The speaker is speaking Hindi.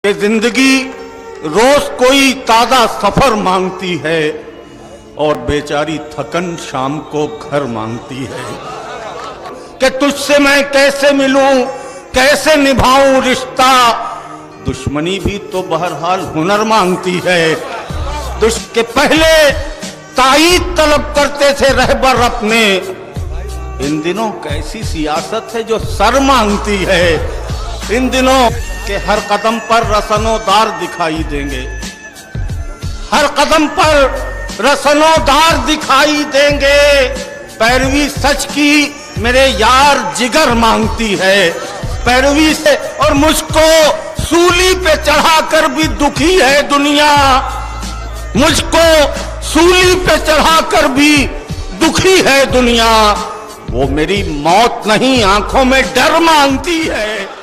कि जिंदगी रोज कोई ताजा सफर मांगती है और बेचारी थकन शाम को घर मांगती है। कि तुझसे मैं कैसे मिलूं, कैसे निभाऊं रिश्ता, दुश्मनी भी तो बहरहाल हुनर मांगती है। के पहले ताईद तलब करते थे रहबर अपने, इन दिनों कैसी सियासत है जो सर मांगती है। इन दिनों के हर कदम पर रसनोदार दिखाई देंगे, हर कदम पर रसनोदार दिखाई देंगे। पैरवी सच की मेरे यार जिगर मांगती है, पैरवी से और मुझको सूली पे चढ़ाकर भी दुखी है दुनिया, मुझको सूली पे चढ़ाकर भी दुखी है दुनिया। वो मेरी मौत नहीं आंखों में डर मांगती है।